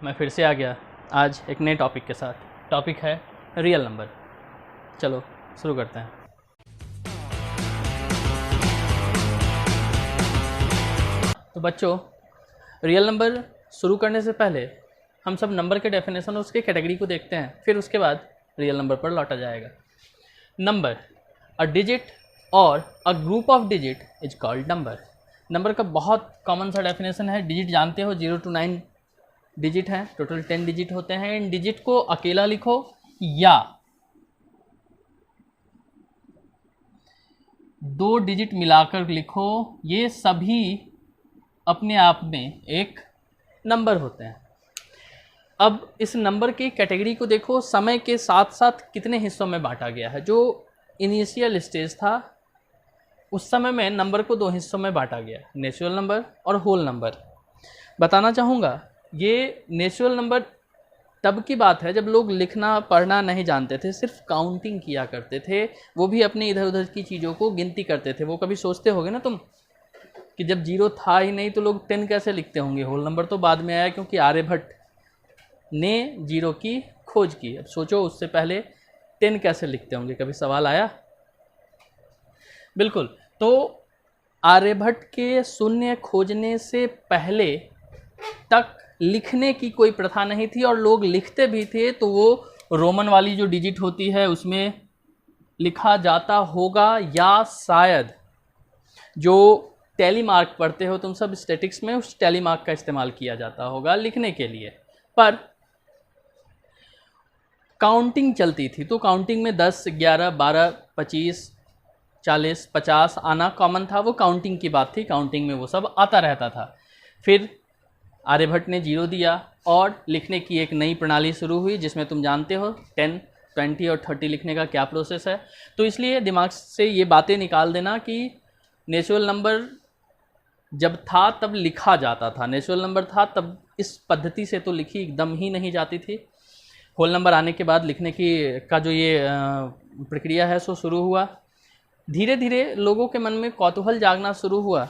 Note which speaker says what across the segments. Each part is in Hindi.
Speaker 1: मैं फिर से आ गया आज एक नए टॉपिक के साथ। टॉपिक है रियल नंबर। चलो शुरू करते हैं। तो बच्चों, रियल नंबर शुरू करने से पहले हम सब नंबर के डेफिनेशन और उसके कैटेगरी को देखते हैं, फिर उसके बाद रियल नंबर पर लौटा जाएगा। नंबर, अ डिजिट और a group of digit is called number. Number का बहुत कॉमन सा डेफिनेशन है। डिजिट जानते हो 0 to 9 डिजिट हैं, टोटल 10 डिजिट होते हैं। इन डिजिट को अकेला लिखो या 2 डिजिट मिलाकर लिखो, ये सभी अपने आप में एक नंबर होते हैं। अब इस नंबर की कैटेगरी को देखो, समय के साथ साथ कितने हिस्सों में बांटा गया है। जो इनिशियल स्टेज था उस समय में नंबर को 2 हिस्सों में बांटा गया, नेचुरल नंबर और होल नंबर। बताना चाहूँगा, ये नेचुरल नंबर तब की बात है जब लोग लिखना पढ़ना नहीं जानते थे, सिर्फ काउंटिंग किया करते थे। वो भी अपनी इधर उधर की चीज़ों को गिनती करते थे। वो कभी सोचते होगे ना तुम कि जब 0 था ही नहीं तो लोग 10 कैसे लिखते होंगे। होल नंबर तो बाद में आया क्योंकि आर्यभट्ट ने 0 की खोज की। अब सोचो उससे पहले 10 कैसे लिखते होंगे, कभी सवाल आया? बिल्कुल। तो आर्यभट्ट के शून्य खोजने से पहले तक लिखने की कोई प्रथा नहीं थी, और लोग लिखते भी थे तो वो रोमन वाली जो डिजिट होती है उसमें लिखा जाता होगा, या शायद जो टैली मार्क पढ़ते हो तुम सब स्टैटिक्स में, उस टैली मार्क का इस्तेमाल किया जाता होगा लिखने के लिए। पर काउंटिंग चलती थी तो काउंटिंग में 10, 11, 12, 25, 40, 50 आना कॉमन था। वो काउंटिंग की बात थी, काउंटिंग में वो सब आता रहता था। फिर आर्यभट्ट ने 0 दिया और लिखने की एक नई प्रणाली शुरू हुई, जिसमें तुम जानते हो 10, 20 और 30 लिखने का क्या प्रोसेस है। तो इसलिए दिमाग से ये बातें निकाल देना कि नेचुरल नंबर जब था तब लिखा जाता था, नेचुरल नंबर था तब इस पद्धति से तो लिखी एकदम ही नहीं जाती थी। होल नंबर आने के बाद लिखने की का जो ये प्रक्रिया है सो शुरू हुआ। धीरे धीरे लोगों के मन में कौतूहल जागना शुरू हुआ,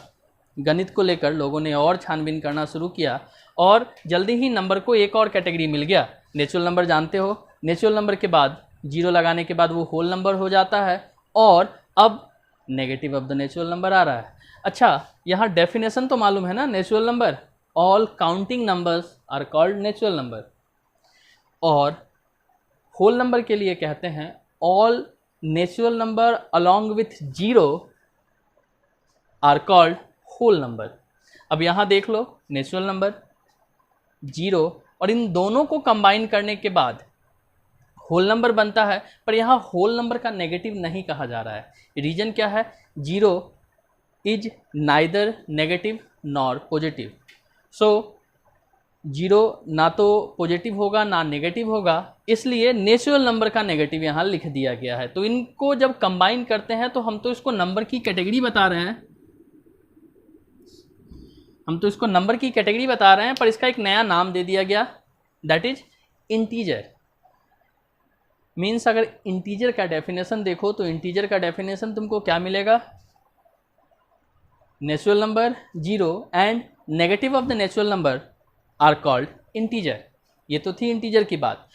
Speaker 1: गणित को लेकर लोगों ने और छानबीन करना शुरू किया, और जल्दी ही नंबर को एक और कैटेगरी मिल गया। नेचुरल नंबर जानते हो, नेचुरल नंबर के बाद 0 लगाने के बाद वो होल नंबर हो जाता है, और अब negative of the natural number आ रहा है। अच्छा, यहाँ डेफिनेशन तो मालूम है ना, natural number, all counting numbers are called natural number. और होल नंबर के लिए कहते हैं all natural number along with 0 are called whole number. अब यहाँ देख लो, नेचुरल नंबर, 0 और इन दोनों को कंबाइन करने के बाद होल नंबर बनता है। पर यहाँ होल नंबर का नेगेटिव नहीं कहा जा रहा है। रीजन क्या है? 0 is neither negative nor positive. So 0 ना तो पॉजिटिव होगा ना नेगेटिव होगा, इसलिए नेचुरल नंबर का नेगेटिव यहाँ लिख दिया गया है। तो इनको जब कंबाइन करते हैं तो हम तो इसको नंबर की कैटेगरी बता रहे हैं, पर इसका एक नया नाम दे दिया गया, दैट इज इंटीजर। मीन्स अगर इंटीजर का डेफिनेशन देखो तो इंटीजर का डेफिनेशन तुमको क्या मिलेगा? Natural number 0 and negative of the natural number are called integer. ये तो थी इंटीजर की बात।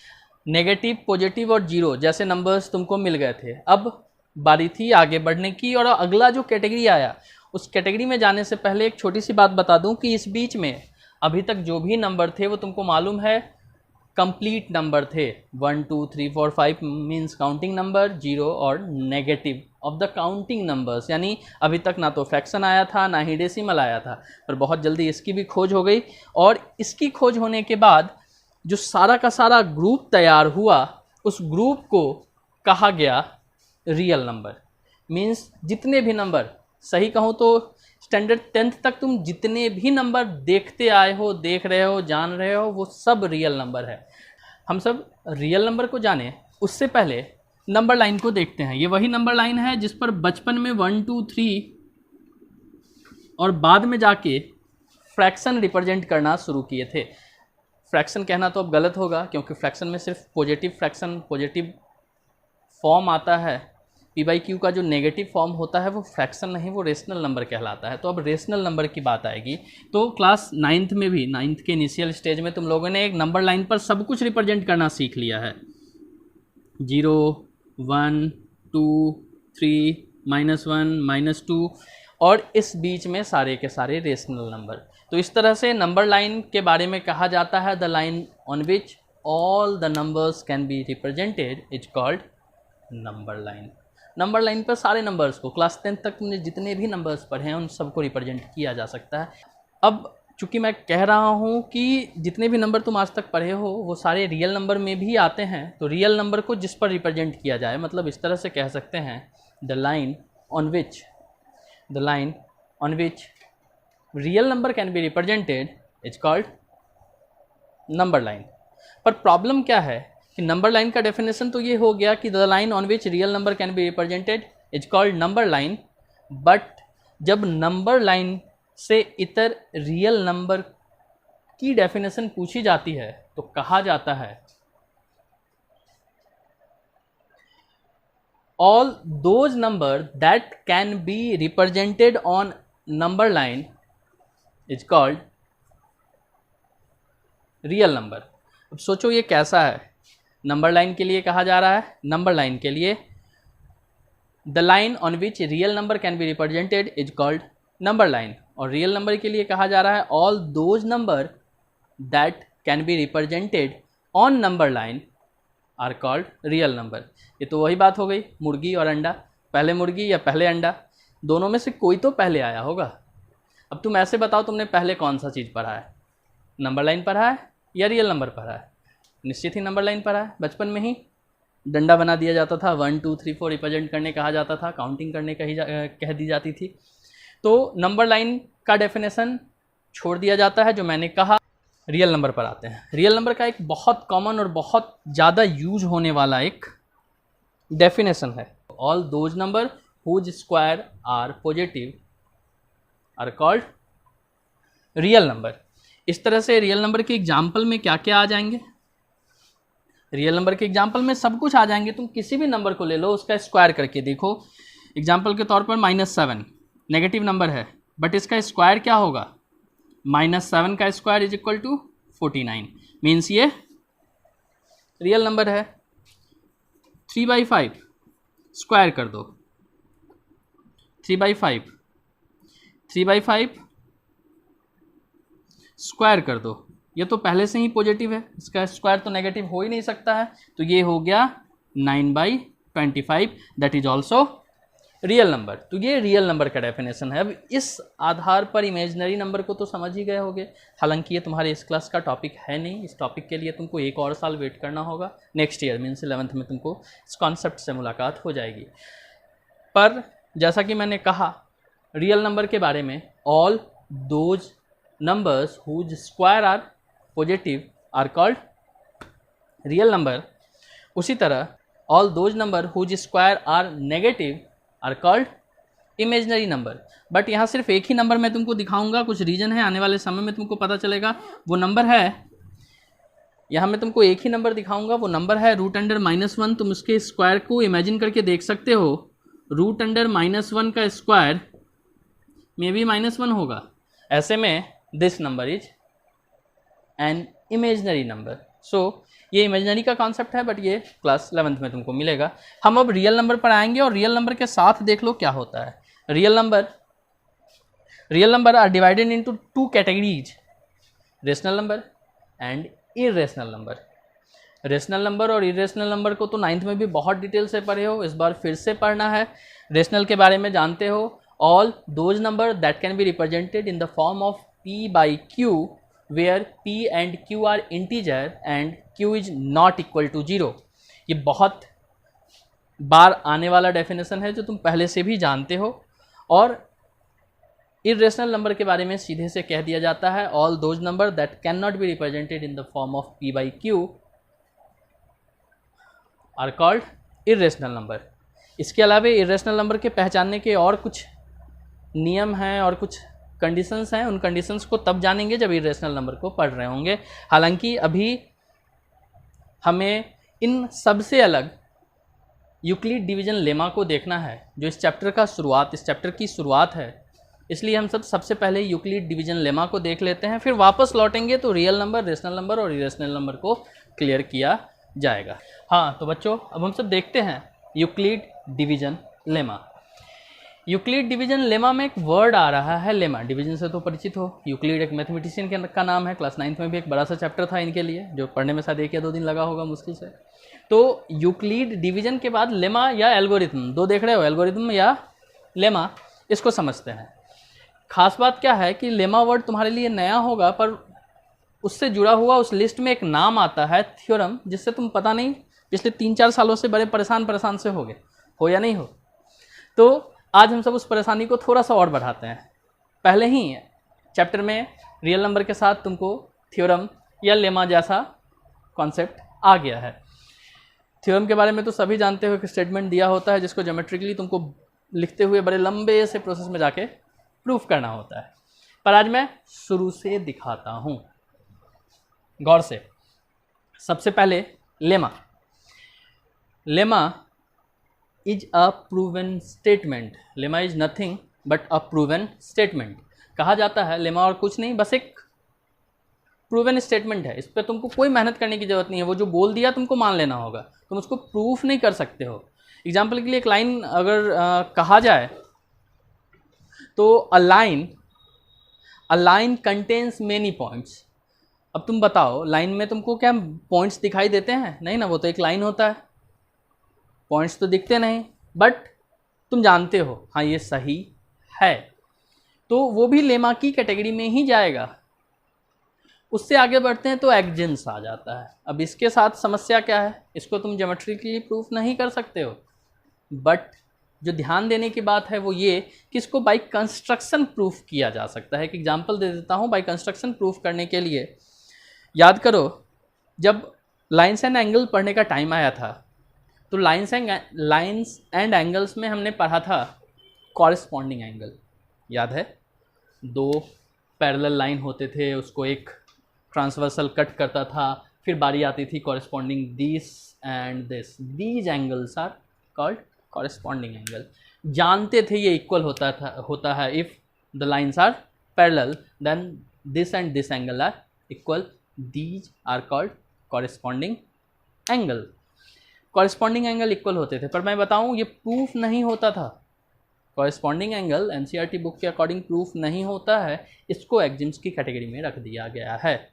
Speaker 1: नेगेटिव, पॉजिटिव और 0 जैसे नंबर्स तुमको मिल गए थे। अब बारी थी आगे बढ़ने की, और अगला जो कैटेगरी आया, उस कैटेगरी में जाने से पहले एक छोटी सी बात बता दूं कि इस बीच में अभी तक जो भी नंबर थे वो तुमको मालूम है कंप्लीट नंबर थे। 1, 2, 3, 4, 5 मीन्स काउंटिंग नंबर, 0 और negative of the counting numbers. यानी अभी तक ना तो फ्रैक्शन आया था ना ही डेसिमल आया था, पर बहुत जल्दी इसकी भी खोज हो गई। और इसकी खोज होने के बाद जो सारा का सारा ग्रुप तैयार हुआ, उस ग्रुप को कहा गया रियल नंबर। मीन्स जितने भी नंबर, सही कहूँ तो स्टैंडर्ड 10th तक तुम जितने भी नंबर देखते आए हो, देख रहे हो, जान रहे हो, वो सब रियल नंबर है। हम सब रियल नंबर को जाने उससे पहले नंबर लाइन को देखते हैं। ये वही नंबर लाइन है जिस पर बचपन में 1, 2, 3 और बाद में जाके फ्रैक्शन रिप्रेजेंट करना शुरू किए थे। फ्रैक्शन कहना तो अब गलत होगा, क्योंकि फ्रैक्शन में सिर्फ पॉजिटिव फ्रैक्शन, पॉजिटिव फॉर्म आता है, p/q का जो नेगेटिव फॉर्म होता है वो फ्रैक्शन नहीं, वो रेशनल नंबर कहलाता है। तो अब रेशनल नंबर की बात आएगी। तो क्लास 9th में भी, 9th के इनिशियल स्टेज में तुम लोगों ने एक नंबर लाइन पर सब कुछ रिप्रेजेंट करना सीख लिया है, 0, 1, 2, 3, -1, -2, और इस बीच में सारे के सारे रेशनल नंबर। तो इस तरह से नंबर लाइन के बारे में कहा जाता है, the line on which all the numbers can be represented is called number line. Number line पर सारे नंबर्स को, क्लास 10 तक तुमने जितने भी नंबर्स पढ़े हैं उन सबको रिप्रेजेंट किया जा सकता है। अब चूँकि मैं कह रहा हूँ कि जितने भी नंबर तुम आज तक पढ़े हो वो सारे रियल नंबर में भी आते हैं, तो रियल नंबर को जिस पर रिप्रेजेंट किया जाए, मतलब इस तरह से कह सकते हैं, the line on which real number can be represented is called number line. पर प्रॉब्लम क्या है कि नंबर लाइन का डेफिनेशन तो ये हो गया कि the line on which real number can be represented is called number line, but जब नंबर लाइन से इतर रियल नंबर की डेफिनेशन पूछी जाती है तो कहा जाता है all those number that can be represented on number line is called real number। अब सोचो ये कैसा है, नंबर लाइन के लिए कहा जा रहा है, नंबर लाइन के लिए the line on which real number can be represented is called number line, और रियल नंबर के लिए कहा जा रहा है all those number that can be represented on number line are called real number. ये तो वही बात हो गई, मुर्गी और अंडा, पहले मुर्गी या पहले अंडा, दोनों में से कोई तो पहले आया होगा। अब तुम ऐसे बताओ तुमने पहले कौन सा चीज़ पढ़ा है, नंबर लाइन पढ़ा है या रियल नंबर पढ़ा है? निश्चित ही नंबर लाइन पढ़ा है। बचपन में ही डंडा बना दिया जाता था, 1 2 3 4 रिप्रेजेंट करने कहा जाता था, काउंटिंग करने कह दी जाती थी। तो नंबर लाइन का डेफिनेशन छोड़ दिया जाता है, जो मैंने कहा। रियल नंबर पर आते हैं। रियल नंबर का एक बहुत कॉमन और बहुत ज़्यादा यूज होने वाला एक डेफिनेशन है, all those number whose square are positive are called real number. इस तरह से रियल नंबर के एग्जाम्पल में क्या क्या आ जाएंगे? रियल नंबर के एग्जाम्पल में सब कुछ आ जाएंगे। तुम किसी भी नंबर को ले लो, उसका स्क्वायर करके देखो। एग्जाम्पल के तौर पर -7 नेगेटिव नंबर है, बट इसका स्क्वायर क्या होगा? -7 का square is equal to 49, means ये रियल नंबर है। 3/5 स्क्वायर कर दो, 3/5 स्क्वायर कर दो, ये तो पहले से ही पॉजिटिव है, इसका स्क्वायर तो नेगेटिव हो ही नहीं सकता है, तो ये हो गया 9/25, that is also real number. तो ये रियल नंबर का डेफिनेशन है। अब इस आधार पर इमेजिनरी नंबर को तो समझ ही गए होंगे, हालांकि ये तुम्हारे इस क्लास का टॉपिक है नहीं। इस टॉपिक के लिए तुमको एक और साल वेट करना होगा, नेक्स्ट ईयर मीन्स 11th में तुमको इस कॉन्सेप्ट से मुलाकात हो जाएगी। पर जैसा कि मैंने कहा रियल नंबर के बारे में, all those numbers whose square are positive are called real number. उसी तरह all those number whose square are negative are called imaginary number. But यहाँ सिर्फ एक ही नंबर मैं तुमको दिखाऊंगा, कुछ रीजन है, आने वाले समय में तुमको पता चलेगा। वो नंबर है, यहाँ मैं तुमको एक ही नंबर दिखाऊंगा, वो नंबर है √(-1)। तुम उसके स्क्वायर को इमेजिन करके देख सकते हो। √(-1) का स्क्वायर में भी -1 होगा। ऐसे में this number is an imaginary number. So ये इमेजिनरी का कॉन्सेप्ट है, बट ये क्लास 11th में तुमको मिलेगा। हम अब रियल नंबर पर आएंगे और रियल नंबर के साथ देख लो क्या होता है। Real number are divided into 2 categories, rational number and irrational number. Rational number और इरेशनल नंबर को तो 9th में भी बहुत डिटेल से पढ़े हो, इस बार फिर से पढ़ना है। रेशनल के बारे में जानते हो, all those number that can be represented in the form of p/q where p and q are integer and q is not equal to 0। ये बहुत बार आने वाला डेफिनेशन है जो तुम पहले से भी जानते हो। और इरेशनल नंबर के बारे में सीधे से कह दिया जाता है, all those number that can not be represented in the form of p/q are called irrational number. इसके अलावा इरेशनल नंबर के पहचानने के और कुछ नियम हैं और कुछ कंडीशंस हैं, उन कंडीशंस को तब जानेंगे जब इरेशनल नंबर को पढ़ रहे होंगे। हालांकि अभी हमें इन सबसे अलग यूक्लिड डिवीजन लेमा को देखना है, जो इस चैप्टर की शुरुआत है, इसलिए हम सबसे पहले यूक्लिड डिवीजन लेमा को देख लेते हैं, फिर वापस लौटेंगे तो रियल नंबर, रेशनल नंबर और इरेशनल नंबर को क्लियर किया जाएगा। हाँ तो बच्चों, अब हम सब देखते हैं Euclid division lemma. Euclid division lemma में एक वर्ड आ रहा है लेमा, डिवीजन से तो परिचित हो। यूक्लिड एक मैथमेटिशियन का नाम है, क्लास 9th में भी एक बड़ा सा चैप्टर था इनके लिए, जो पढ़ने में शायद 1 या 2 दिन लगा होगा मुश्किल से। तो यूक्लिड डिवीजन के बाद लेमा या एल्गोरिथम, दो देख रहे हो, एल्गोरिथम या लेमा, इसको समझते हैं। खास बात क्या है कि लेमा वर्ड तुम्हारे लिए नया होगा, पर उससे जुड़ा हुआ उस लिस्ट में एक नाम आता है थ्योरम, जिससे तुम पता नहीं पिछले 3-4 सालों से बड़े परेशान से हो या नहीं हो। तो आज हम सब उस परेशानी को थोड़ा सा और बढ़ाते हैं। पहले ही चैप्टर में रियल नंबर के साथ तुमको थ्योरम या लेमा जैसा कॉन्सेप्ट आ गया है। थ्योरम के बारे में तो सभी जानते हो कि स्टेटमेंट दिया होता है जिसको ज्योमेट्रिकली तुमको लिखते हुए बड़े लंबे से प्रोसेस में जाके प्रूफ करना होता है, पर आज मैं शुरू से दिखाता हूँ गौर से। सबसे पहले lemma is a proven statement. Lemma is nothing but a proven statement. कहा जाता है लेमा और कुछ नहीं, बस एक प्रूवन स्टेटमेंट है। इस पर तुमको कोई मेहनत करने की जरूरत नहीं है, वो जो बोल दिया तुमको मान लेना होगा, तुम उसको प्रूफ नहीं कर सकते हो। एग्जाम्पल के लिए एक लाइन अगर कहा जाए तो a line contains many points. अब तुम बताओ, लाइन में तुमको क्या पॉइंट्स दिखाई देते हैं? नहीं ना, वो तो एक लाइन होता है, पॉइंट्स तो दिखते नहीं, बट तुम जानते हो हाँ ये सही है, तो वो भी लेमा की कैटेगरी में ही जाएगा। उससे आगे बढ़ते हैं तो एक्जेंस आ जाता है। अब इसके साथ समस्या क्या है, इसको तुम ज्योमेट्रिकली प्रूफ नहीं कर सकते हो, बट जो ध्यान देने की बात है वो ये कि इसको बाय कंस्ट्रक्शन प्रूफ किया जा सकता है। एक एग्जांपल दे देता हूँ। बाय कंस्ट्रक्शन प्रूफ करने के लिए याद करो, जब लाइन्स एंड एंगल पढ़ने का टाइम आया था तो लाइन्स एंड एंगल्स में हमने पढ़ा था कॉरेस्पॉन्डिंग एंगल। याद है, 2 पैरेलल लाइन होते थे, उसको एक ट्रांसवर्सल कट करता था, फिर बारी आती थी corresponding this and this, these angles are called corresponding angle. जानते थे ये इक्वल होता है if the lines are parallel, then this and this angle are equal, these are called corresponding angle. Corresponding angle equal होते थे, पर मैं बताऊं ये प्रूफ नहीं होता था। कॉरेस्पॉन्डिंग एंगल एनसीईआरटी बुक के अकॉर्डिंग प्रूफ नहीं होता है, इसको एक्जिम्स की कैटेगरी में रख दिया गया है।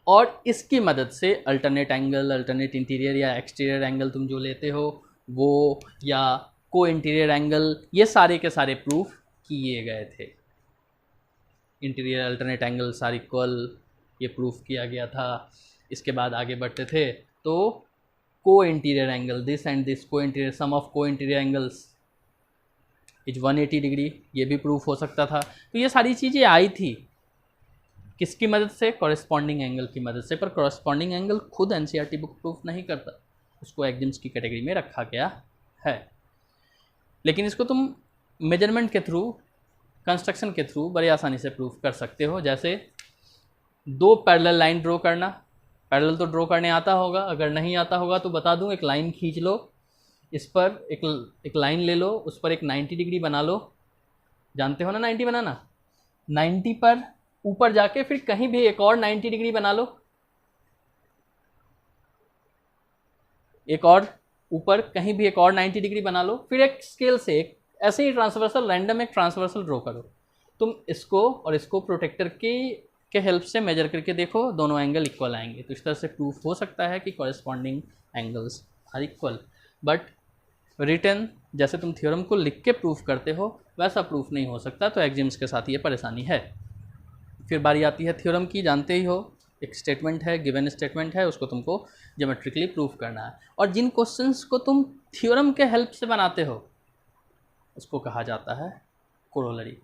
Speaker 1: और इसकी मदद से अल्टरनेट एंगल, अल्टरनेट इंटीरियर या एक्सटीरियर एंगल तुम जो लेते हो वो, या को इंटीरियर एंगल, ये सारे के सारे प्रूफ किए गए थे। इंटीरियर अल्टरनेट एंगल सार इक्वल, ये प्रूफ किया गया था। इसके बाद आगे बढ़ते थे तो को interior angle, this and this को इंटीरियर, सम ऑफ को इंटीरियर एंगल्स इज 180 डिग्री, ये भी प्रूफ हो सकता था। तो ये सारी चीज़ें आई थी किसकी मदद से? कॉरेस्पॉन्डिंग एंगल की मदद से। पर कॉरेस्पॉन्डिंग एंगल खुद एनसीईआरटी बुक प्रूफ नहीं करता, उसको एक्जिम्स की कैटेगरी में रखा गया है। लेकिन इसको तुम मेजरमेंट के थ्रू, कंस्ट्रक्शन के थ्रू बड़ी आसानी से प्रूफ कर सकते हो। जैसे 2 पैरेलल लाइन ड्रॉ करना, पैरेलल तो ड्रॉ करने आता होगा, अगर नहीं आता होगा तो बता दूं, एक लाइन खींच लो, इस पर एक लाइन ले लो, उस पर एक 90 डिग्री बना लो। जानते हो ना 90 बनाना? 90 पर ऊपर जाके फिर कहीं भी एक और 90 डिग्री बना लो, एक और ऊपर कहीं भी एक और 90 डिग्री बना लो, फिर एक स्केल से एक ऐसे ही ट्रांसवर्सल, रैंडम एक ट्रांसवर्सल ड्रॉ करो। तुम इसको और इसको प्रोटेक्टर के हेल्प से मेजर करके देखो, दोनों एंगल इक्वल आएंगे। तो इस तरह से प्रूफ हो सकता है कि corresponding angles are equal. But written जैसे तुम थ्योरम को लिख के प्रूफ करते हो वैसा प्रूफ नहीं हो सकता, तो एक्जिम्स के साथ ये परेशानी है। फिर बारी आती है थ्योरम की। जानते ही हो, एक स्टेटमेंट है, गिवन स्टेटमेंट है, उसको तुमको ज्योमेट्रिकली प्रूफ करना है। और जिन क्वेश्चंस को तुम थ्योरम के हेल्प से बनाते हो उसको कहा जाता है कोरोलरी।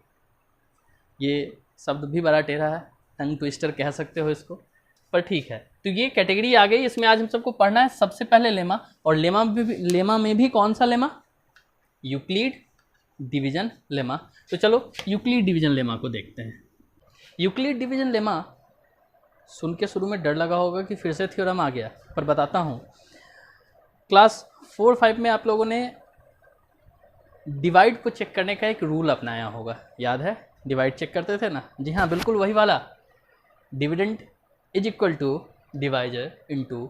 Speaker 1: ये शब्द भी बड़ा टेढ़ा है, टंग ट्विस्टर कह सकते हो इसको, पर ठीक है। तो ये कैटेगरी आ गई, इसमें आज हम सबको पढ़ना है सबसे पहले लेमा। और लेमा में भी कौन सा लेमा? Euclid division lemma. तो चलो यूक्लिड डिवीजन लेमा को देखते हैं। यूक्लिड डिवीजन लेमा सुन के शुरू में डर लगा होगा कि फिर से थ्योरम आ गया, पर बताता हूँ। क्लास 4-5 में आप लोगों ने डिवाइड को चेक करने का एक रूल अपनाया होगा, याद है? डिवाइड चेक करते थे ना? जी हाँ, बिल्कुल वही वाला। Dividend is equal to divisor into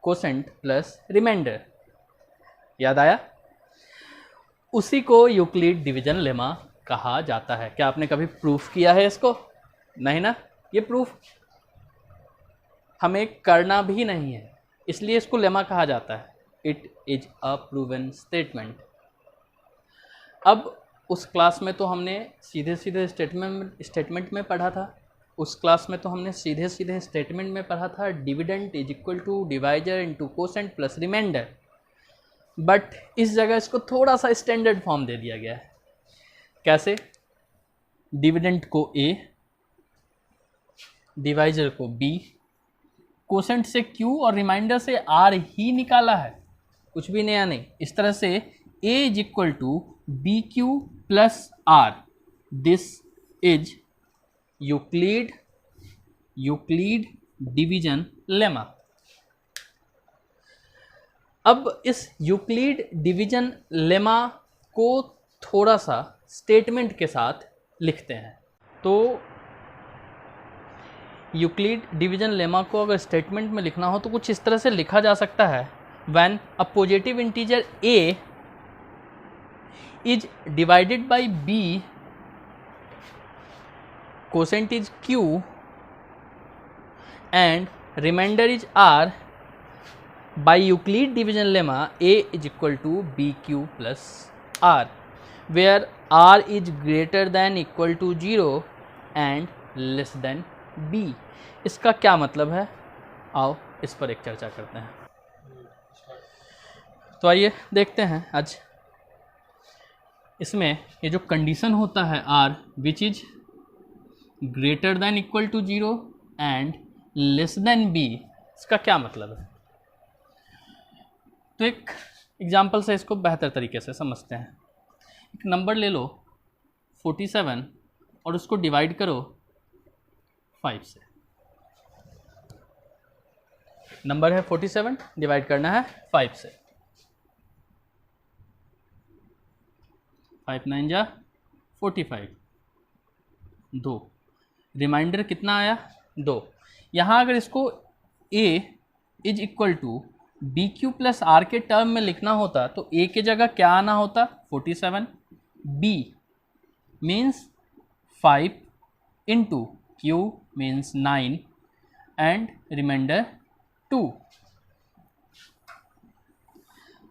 Speaker 1: quotient plus remainder, याद आया? उसी को यूक्लिड डिवीजन लेमा कहा जाता है। क्या आपने कभी प्रूफ किया है इसको? नहीं ना? ये प्रूफ हमें करना भी नहीं है, इसलिए इसको लेमा कहा जाता है। It is a proven statement. अब उस क्लास में तो हमने सीधे सीधे स्टेटमेंट में पढ़ा था। उस क्लास में तो हमने सीधे सीधे स्टेटमेंट में पढ़ा था, dividend is equal to divisor into quotient plus remainder. But इस जगह इसको थोड़ा सा स्टैंडर्ड फॉर्म दे दिया गया है। कैसे? डिविडेंड को a, डिवाइजर को b, कोसेंट से q और रिमाइंडर से r ही निकाला है, कुछ भी नया नहीं। इस तरह से a is equal to B Q plus R. This is Euclid division lemma. अब इस यूक्लिड डिवीजन लेमा को थोड़ा सा स्टेटमेंट के साथ लिखते हैं। तो यूक्लिड डिवीजन लेमा को अगर स्टेटमेंट में लिखना हो तो कुछ इस तरह से लिखा जा सकता है, when a positive integer a is divided by b, quotient is q and remainder is r, by Euclid division lemma a is equal to bq plus r, where r is greater than equal to 0 and less than b। इसका क्या मतलब है? आओ इस पर एक चर्चा करते हैं। तो आइए देखते हैं आज इसमें ये जो कंडीशन होता है r which is greater than equal to 0 and less than b, इसका क्या मतलब है? तो एक एग्जांपल से इसको बेहतर तरीके से समझते हैं। एक नंबर ले लो 47 और उसको डिवाइड करो 5 से। नंबर है 47, डिवाइड करना है 5 से। 5 9 जा 45, 2। रिमाइंडर कितना आया? 2। यहाँ अगर इसको a is equal to B Q plus R के टर्म में लिखना होता तो a के जगह क्या आना होता? 47। b means 5 into q means 9 and remainder 2।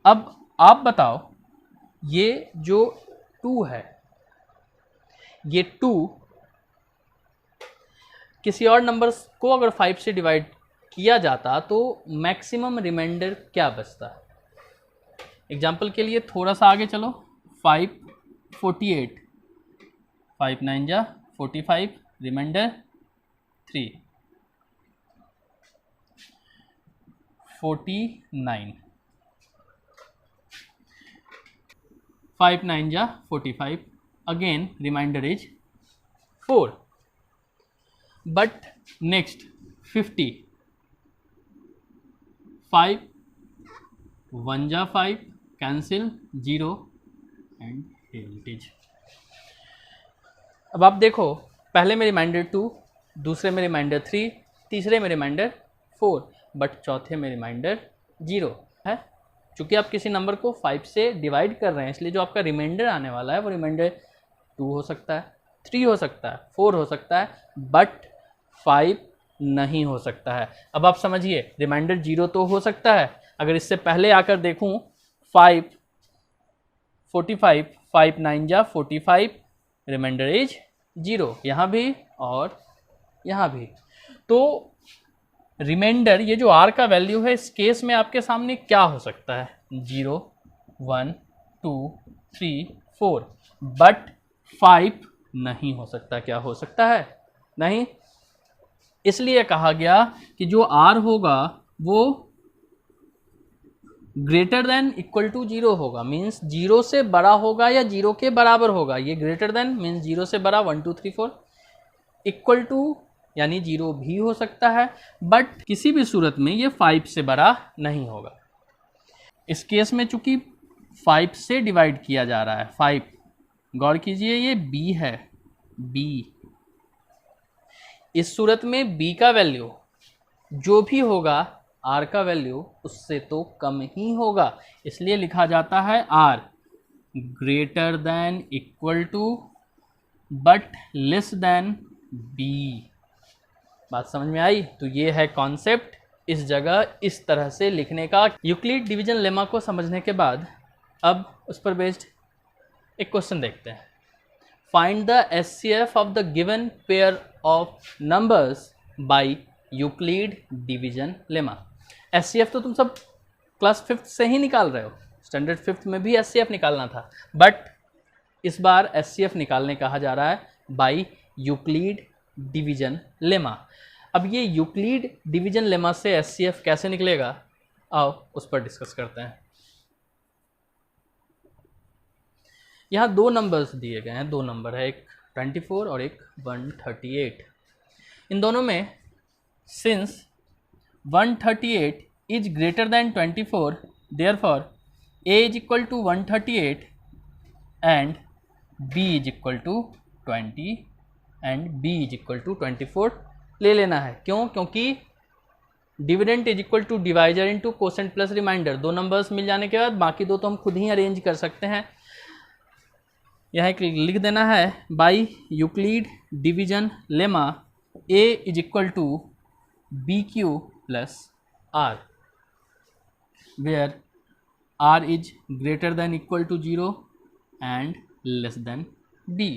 Speaker 1: अब आप बताओ, ये जो 2 है, ये 2 किसी और नंबर को अगर 5 से डिवाइड किया जाता तो मैक्सिमम रिमाइंडर क्या बचता? एग्जाम्पल के लिए थोड़ा सा आगे चलो। 5 48, 5 9 जा 45, रिमाइंडर 3 49, 5 9 जा 45, again remainder is 4। but next 50, 5 1 जा 5 cancel 0 and here it is। अब आप देखो, पहले में रिमाइंडर 2, दूसरे में रिमाइंडर 3, तीसरे में रिमाइंडर 4, बट चौथे में रिमाइंडर 0 है। चूँकि आप किसी नंबर को 5 से डिवाइड कर रहे हैं, इसलिए जो आपका रिमाइंडर आने वाला है वो रिमाइंडर 2 हो सकता है, 3 हो सकता है, 4 हो सकता है, बट 5 नहीं हो सकता है। अब आप समझिए, रिमाइंडर 0 तो हो सकता है। अगर इससे पहले आकर देखूं 5 45, 5 9 जा 45, रिमाइंडर इज 0, यहाँ भी और यहाँ भी। तो रिमाइंडर, ये जो r का वैल्यू है, इस केस में आपके सामने क्या हो सकता है? 0 1 2 3 4, बट 5 नहीं हो सकता। क्या हो सकता है? नहीं। इसलिए कहा गया कि जो r होगा वो ग्रेटर देन इक्वल टू 0 होगा, मीन्स 0 से बड़ा होगा या 0 के बराबर होगा। ये ग्रेटर देन मीन्स 0 से बड़ा 1 2 3 4, इक्वल टू यानी 0 भी हो सकता है, बट किसी भी सूरत में ये 5 से बड़ा नहीं होगा। इस केस में चूंकि 5 से डिवाइड किया जा रहा है, 5, गौर कीजिए ये b है, b, इस सूरत में b का वैल्यू जो भी होगा r का वैल्यू उससे तो कम ही होगा, इसलिए लिखा जाता है r greater than equal to but less than b। बात समझ में आई? तो ये है कॉन्सेप्ट इस जगह इस तरह से लिखने का। यूक्लिड डिवीजन लेमा को समझने के बाद अब उस पर बेस्ड एक क्वेश्चन देखते हैं। Find the HCF of the given pair of numbers by Euclid division lemma. HCF तो तुम सब क्लास 5th से ही निकाल रहे हो, स्टैंडर्ड 5th में भी एचसीएफ निकालना था, बट इस बार एचसीएफ निकालने कहा जा रहा है बाय यूक्लिड डिवीजन लेमा। अब ये यूक्लिड डिवीजन लेमा से एचसीएफ कैसे निकलेगा, आओ उस पर डिस्कस करते हैं। यहाँ दो नंबर्स दिए गए हैं, दो नंबर है, एक 24 और एक 138। इन दोनों में since 138 is greater than 24, therefore a is equal to 138 and b is equal to 20 and b is equal to 24 ले लेना है। क्यों? क्योंकि dividend is equal to divisor into quotient plus remainder. दो नंबर्स मिल जाने के बाद बाकी दो तो हम खुद ही अरेंज कर सकते हैं। यहाँ एक लिख देना है by Euclid division lemma a is equal to B Q plus R, where r is greater than equal to 0 and less than b।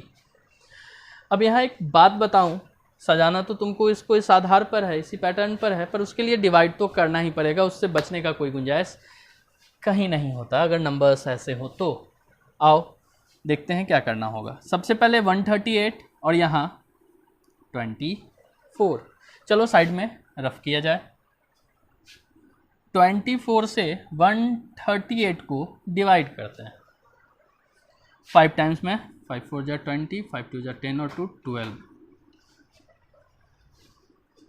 Speaker 1: अब यहाँ एक बात बताऊँ, सजाना तो तुमको इसको इस आधार पर है, इसी पैटर्न पर है, पर उसके लिए डिवाइड तो करना ही पड़ेगा, उससे बचने का कोई गुंजाइश कहीं नहीं होता अगर नंबर्स ऐसे हो तो। आओ देखते हैं क्या करना होगा। सबसे पहले 138 और यहाँ 24, चलो साइड में रफ किया जाए। 24 से 138 को डिवाइड करते हैं 5 टाइम्स में, 5 4 जा 20, 5 2 जा 10 और 2 12,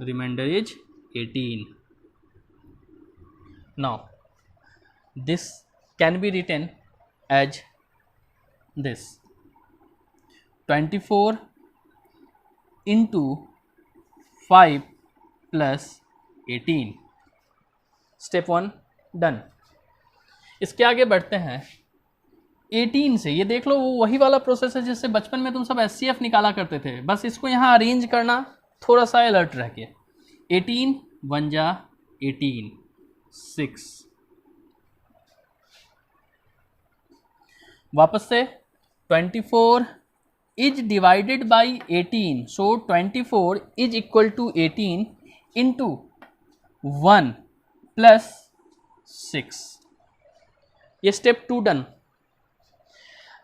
Speaker 1: remainder is 18. Now this can be written as this 24 into 5 plus 18। Step 1 done. इसके आगे बढ़ते हैं 18 से। ये देख लो वो वही वाला प्रोसेस है जिससे बचपन में तुम सब एचसीएफ निकाला करते थे, बस इसको यहाँ अरेंज करना थोड़ा सा अलर्ट रह के। 18 1 जा 18, 6, वापस से 24 is divided by 18, so 24 is equal to 18 into 1 plus 6। ये स्टेप 2 डन।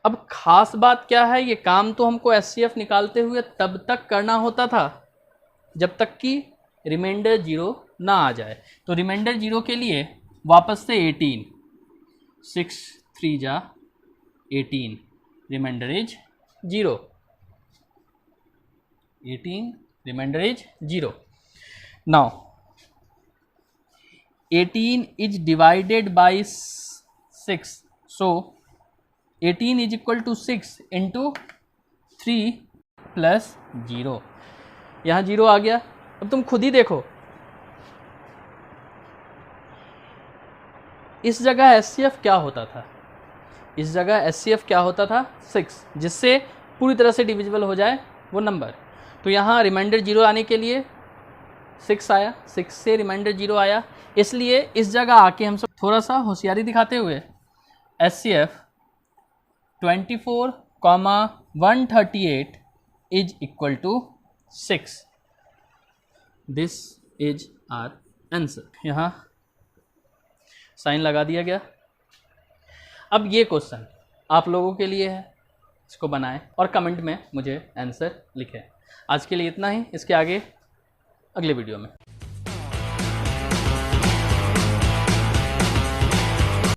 Speaker 1: अब खास बात क्या है, ये काम तो हमको एचसीएफ निकालते हुए तब तक करना होता था जब तक कि रिमाइंडर 0 ना आ जाए। तो रिमाइंडर 0 के लिए वापस से 18, 6 3 जा 18, remainder is 0, 18, remainder is 0। Now 18 is divided by 6, so 18 is equal to 6 into 3 plus 0। यहाँ 0 आ गया। अब तुम खुद ही देखो, इस जगह एचसीएफ क्या होता था, इस जगह एचसीएफ क्या होता था 6, जिससे पूरी तरह से डिविजिबल हो जाए वो नंबर। तो यहाँ रिमाइंडर 0 आने के लिए 6 आया, 6 से रिमाइंडर 0 आया, इसलिए इस जगह आके हम सब थोड़ा सा होशियारी दिखाते हुए HCF 24, 138 is equal to 6। This is our answer. यहाँ साइन लगा दिया गया। अब ये क्वेश्चन आप लोगों के लिए है, इसको बनाएं और कमेंट में मुझे आंसर लिखें। आज के लिए इतना ही, इसके आगे अगले वीडियो में।